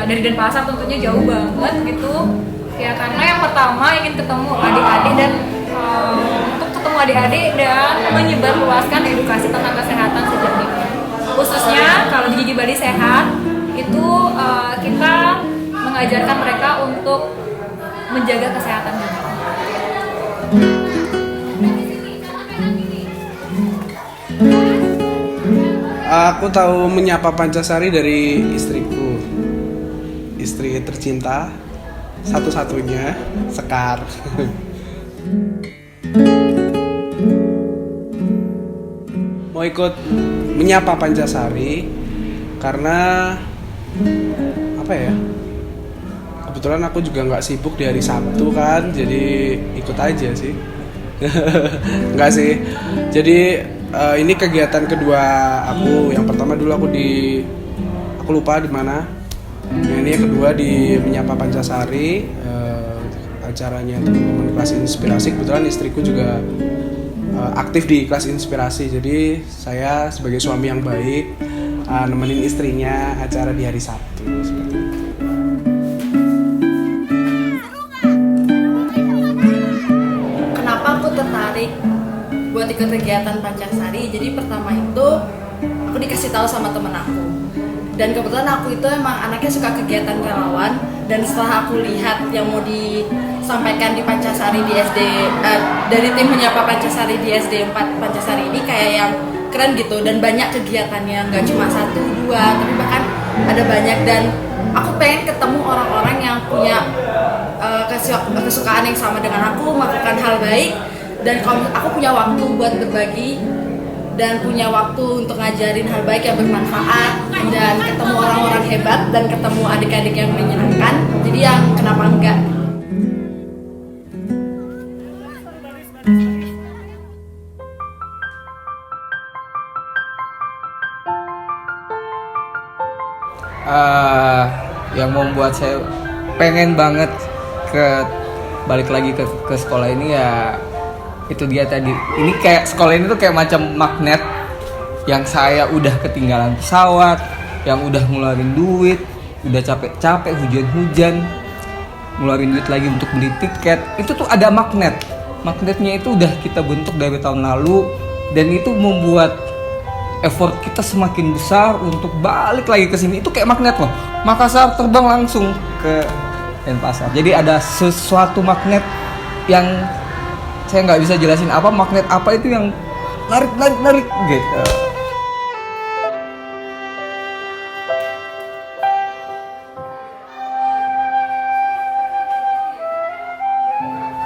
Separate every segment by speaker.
Speaker 1: dari Denpasar tentunya jauh banget gitu ya, karena yang pertama ingin ketemu adik-adik dan untuk ketemu adik-adik dan menyebarluaskan edukasi tentang kesehatan sejak dini, khususnya kalau di Gigi Bali Sehat itu kita mengajarkan mereka untuk menjaga kesehatan gigi.
Speaker 2: Aku tahu menyapa Pancasari dari istriku, istri tercinta satu-satunya, Sekar. Mau ikut menyapa Pancasari karena apa ya? Kebetulan aku juga nggak sibuk di hari Sabtu kan, jadi ikut aja sih. Enggak sih. Jadi ini kegiatan kedua aku. Yang pertama dulu aku lupa di mana. Ini yang kedua di Menyapa Pancasari, acaranya teman-teman kelas inspirasi. Kebetulan istriku juga aktif di kelas inspirasi. Jadi saya sebagai suami yang baik nemenin istrinya acara di hari Sabtu seperti itu.
Speaker 3: Kenapa aku tertarik buat ikut kegiatan Pancasari? Jadi pertama itu aku dikasih tahu sama temen aku, dan kebetulan aku itu emang anaknya suka kegiatan relawan. Dan setelah aku lihat yang mau disampaikan di Pancasari di SD dari tim Menyapa Pancasari di SD 4 Pancasari ini kayak yang keren gitu, dan banyak kegiatannya, nggak cuma 1, 2, tapi bahkan ada banyak. Dan aku pengen ketemu orang-orang yang punya kesukaan yang sama dengan aku, melakukan hal baik. Dan kalau aku punya waktu buat berbagi dan punya waktu untuk ngajarin hal baik yang bermanfaat dan ketemu orang-orang hebat dan ketemu adik-adik yang menyenangkan, jadi yang kenapa enggak.
Speaker 4: Yang membuat saya pengen banget balik lagi ke sekolah ini ya itu dia tadi. Ini kayak sekolah ini tuh kayak macam magnet, yang saya udah ketinggalan pesawat, yang udah ngeluarin duit, udah capek-capek hujan-hujan ngeluarin duit lagi untuk beli tiket. Itu tuh ada magnetnya itu udah kita bentuk dari tahun lalu, dan itu membuat effort kita semakin besar untuk balik lagi ke sini. Itu kayak magnet loh. Makassar terbang langsung ke Denpasar. Jadi ada sesuatu magnet yang saya nggak bisa jelasin apa magnet apa itu yang narik gitu.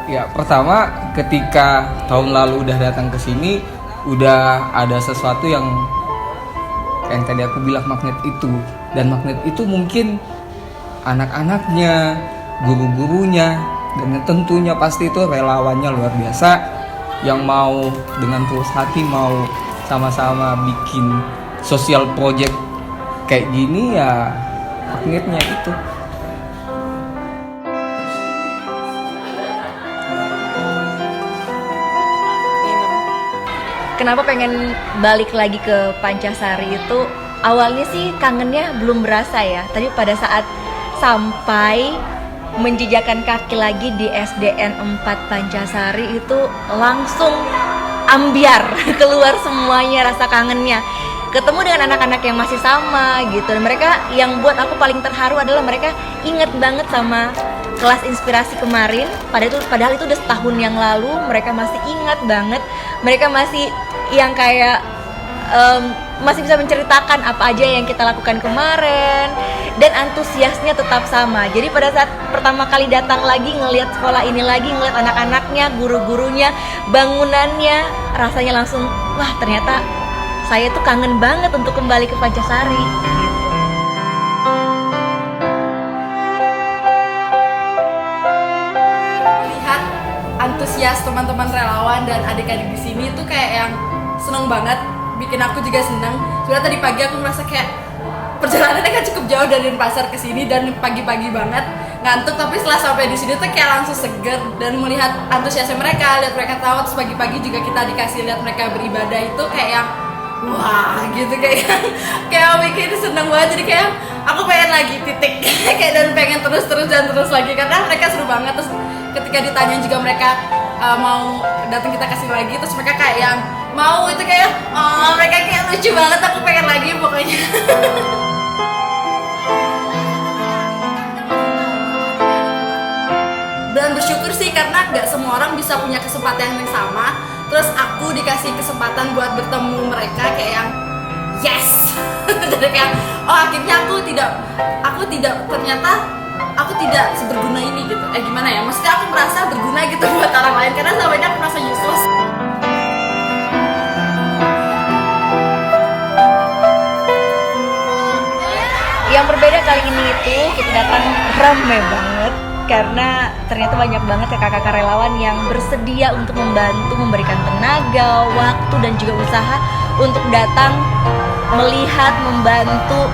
Speaker 4: Ya pertama ketika tahun lalu udah datang ke sini, udah ada sesuatu yang tadi aku bilang magnet itu. Dan magnet itu mungkin anak-anaknya, guru-gurunya, dan tentunya pasti itu relawannya luar biasa yang mau dengan tulus hati mau sama-sama bikin sosial project kayak gini. Ya magnetnya itu.
Speaker 5: Kenapa pengen balik lagi ke Pancasari itu? Awalnya sih kangennya belum berasa ya. Tapi pada saat sampai menjejakkan kaki lagi di SDN 4 Pancasari itu langsung ambiar keluar semuanya rasa kangennya. Ketemu dengan anak-anak yang masih sama gitu. Dan mereka yang buat aku paling terharu adalah mereka inget banget sama kelas inspirasi kemarin. Padahal itu udah setahun yang lalu, mereka masih ingat banget. Mereka masih yang kayak masih bisa menceritakan apa aja yang kita lakukan kemarin, dan antusiasnya tetap sama. Jadi pada saat pertama kali datang lagi ngelihat sekolah ini lagi, ngelihat anak-anaknya, guru-gurunya, bangunannya, rasanya langsung wah ternyata saya tuh kangen banget untuk kembali ke Pancasari.
Speaker 3: Lihat antusias teman-teman relawan dan adik-adik di sini tuh kayak yang seneng banget, bikin aku juga seneng. Sebenarnya tadi pagi aku merasa kayak perjalanannya kan cukup jauh dari Denpasar ke sini dan pagi-pagi banget ngantuk, tapi setelah sampai di sini tuh kayak langsung seger dan melihat antusiasnya mereka, lihat mereka tahu. Terus pagi-pagi juga kita dikasih lihat mereka beribadah, itu kayak yang wah gitu kayak bikin seneng banget, jadi kayak aku pengen lagi titik kayak dan pengen terus lagi karena mereka seru banget. Terus ketika ditanya juga mereka mau datang kita kasih lagi, terus mereka kayak yang mau itu kayak mereka kayak lucu banget, aku pengen lagi pokoknya. Dan bersyukur sih karena nggak semua orang bisa punya kesempatan yang sama. Terus aku dikasih kesempatan buat bertemu mereka kayak yang yes. Jadi kayak akhirnya aku tidak seberguna ini gitu. Gimana ya? Maksudnya aku merasa berguna gitu buat orang lain karena selama ini aku merasa useless.
Speaker 5: Yang berbeda kali ini itu kita datang rame banget karena ternyata banyak banget ya kakak-kakak relawan yang bersedia untuk membantu, memberikan tenaga, waktu dan juga usaha untuk datang melihat, membantu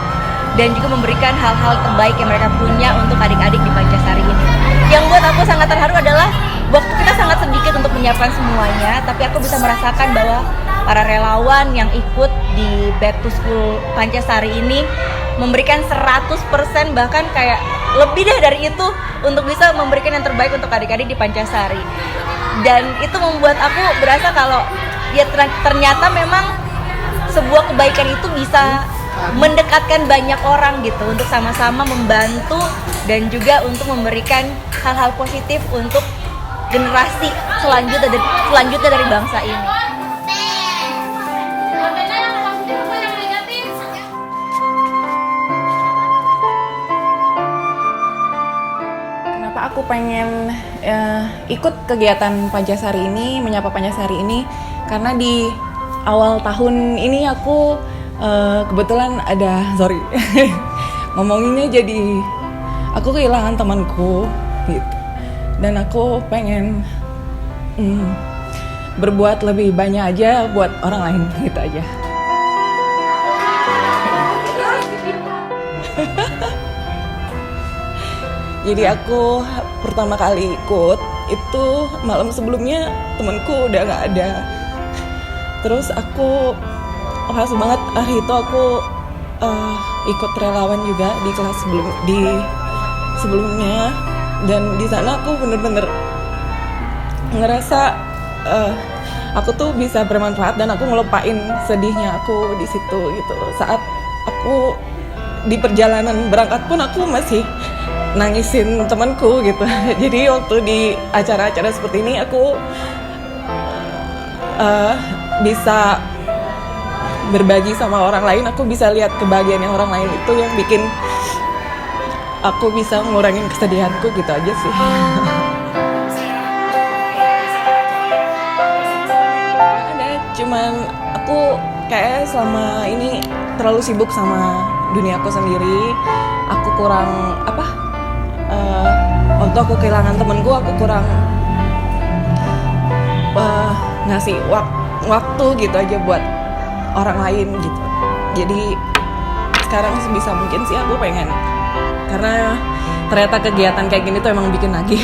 Speaker 5: dan juga memberikan hal-hal terbaik yang mereka punya untuk adik-adik di Pancasari ini. Yang buat aku sangat terharu adalah waktu kita sangat sedikit untuk menyiapkan semuanya, tapi aku bisa merasakan bahwa para relawan yang ikut di Back to School Pancasari ini memberikan 100%, bahkan kayak lebih deh dari itu untuk bisa memberikan yang terbaik untuk adik-adik di Pancasari. Dan itu membuat aku berasa kalau ya ternyata memang sebuah kebaikan itu bisa mendekatkan banyak orang gitu untuk sama-sama membantu dan juga untuk memberikan hal-hal positif untuk generasi selanjutnya dari bangsa ini.
Speaker 6: Kenapa aku pengen ikut kegiatan Pancasari ini, menyapa Pancasari ini, karena di awal tahun ini aku kebetulan ngomonginnya jadi aku kehilangan temanku gitu, dan aku pengen berbuat lebih banyak aja buat orang lain gitu aja. Jadi aku pertama kali ikut itu malam sebelumnya temanku udah nggak ada. Terus aku pas banget hari itu aku ikut relawan juga di kelas sebelumnya, dan di sana aku bener-bener ngerasa aku tuh bisa bermanfaat dan aku ngelupain sedihnya aku di situ gitu. Saat aku di perjalanan berangkat pun aku masih nangisin temanku gitu. Jadi waktu di acara-acara seperti ini aku bisa berbagi sama orang lain, aku bisa lihat kebahagiaan yang orang lain, itu yang bikin aku bisa ngurangin kesedihanku gitu aja sih. Ada, cuman aku kayak selama ini terlalu sibuk sama dunia aku sendiri. Aku kurang waktu aku kehilangan temenku, aku kurang ngasih waktu gitu aja buat orang lain gitu. Jadi sekarang sebisa mungkin sih aku pengen, karena ternyata kegiatan kayak gini tuh emang bikin nagih.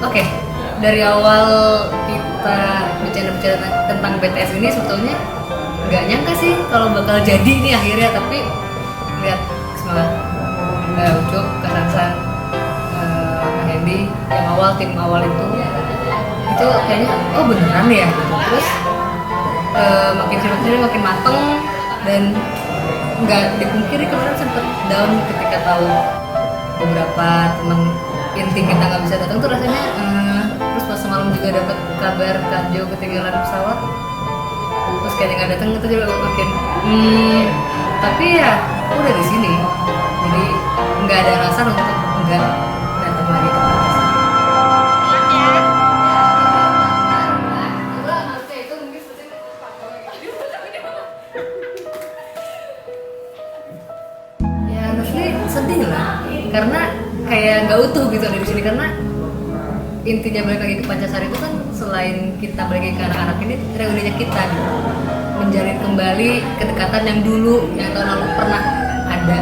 Speaker 1: Oke, dari awal kita bicara tentang BTS ini sebetulnya nggak nyangka sih kalau bakal jadi ini akhirnya, tapi lihat semangat Ucup, Kak Sansan, Kak Hendy yang tim awal itu kayaknya beneran ya. Terus makin sini makin mateng, dan nggak dipungkiri kemarin sempet down ketika tahu beberapa teman inti kita nggak bisa datang tuh rasanya. Terus pas semalam juga dapat kabar Kak Jo ketinggalan pesawat, terus kayak nggak datang, itu juga makin tapi ya aku udah di sini, jadi nggak ada alasan untuk nggak datang lagi ke Pancasari. Ya honestly sedih lah, karena kayak nggak utuh gitu ada di sini, karena intinya balik lagi ke Pancasari itu kan
Speaker 7: selain kita balik ke anak-anak ini reuninya kita gitu. Menjalin kembali kedekatan yang dulu yang tahun lalu pernah ada.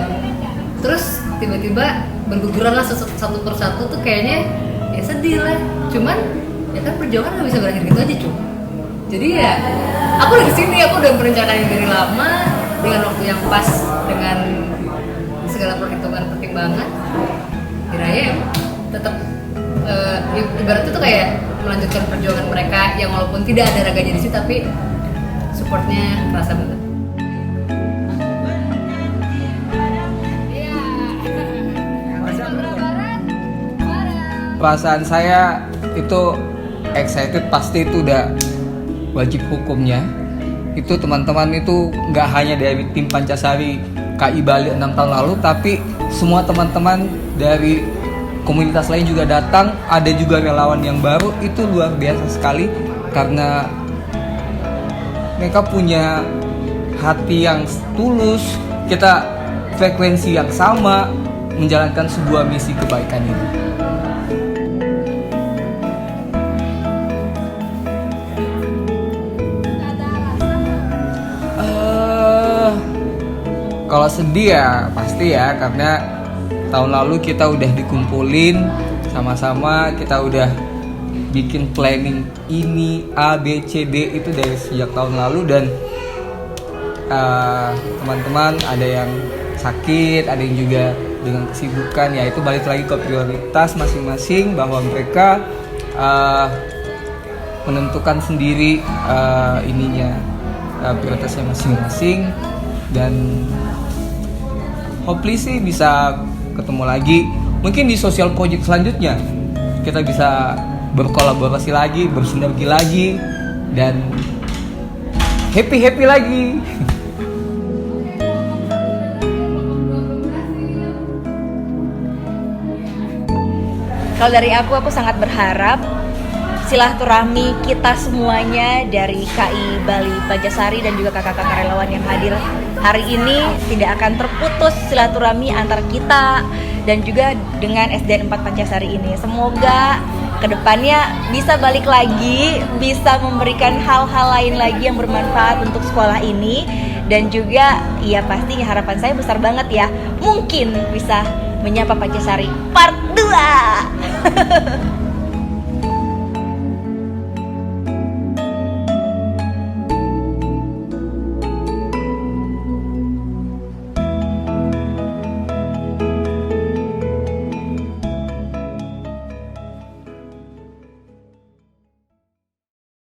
Speaker 7: Terus tiba-tiba berguguran lah satu persatu tuh kayaknya ya sedih lah. Cuman ya kan perjuangan nggak bisa berakhir gitu aja cuy. Jadi ya aku udah kesini, aku udah merencanakan dari lama dengan waktu yang pas dengan segala pertimbangan. Kiranya tetap ibaratnya tuh kayak melanjutkan perjuangan mereka yang walaupun tidak ada raganya di situ tapi supportnya kerasa banget.
Speaker 4: Perasaan saya itu excited, pasti itu udah wajib hukumnya. Itu teman-teman itu nggak hanya dari tim Pancasari KI Bali 6 tahun lalu, tapi semua teman-teman dari komunitas lain juga datang. Ada juga relawan yang baru, itu luar biasa sekali karena mereka punya hati yang tulus, kita frekuensi yang sama menjalankan sebuah misi kebaikan ini. Kalau sedih ya pasti ya, karena tahun lalu kita udah dikumpulin sama-sama, kita udah bikin planning ini A, B, C, D itu dari sejak tahun lalu. Dan teman-teman ada yang sakit, ada yang juga dengan kesibukan, ya itu balik lagi ke prioritas masing-masing, bahwa mereka menentukan sendiri prioritasnya masing-masing. Dan hopefully sih bisa ketemu lagi, mungkin di social project selanjutnya kita bisa berkolaborasi lagi, bersinergi lagi, dan happy lagi.
Speaker 5: Kalau dari aku sangat berharap silaturahmi kita semuanya dari KI Bali Pancasari dan juga kakak-kakak relawan yang hadir hari ini tidak akan terputus silaturahmi antar kita dan juga dengan SDN 4 Pancasari ini. Semoga kedepannya bisa balik lagi, bisa memberikan hal-hal lain lagi yang bermanfaat untuk sekolah ini. Dan juga ya pasti harapan saya besar banget ya, mungkin bisa menyapa Pancasari part 2.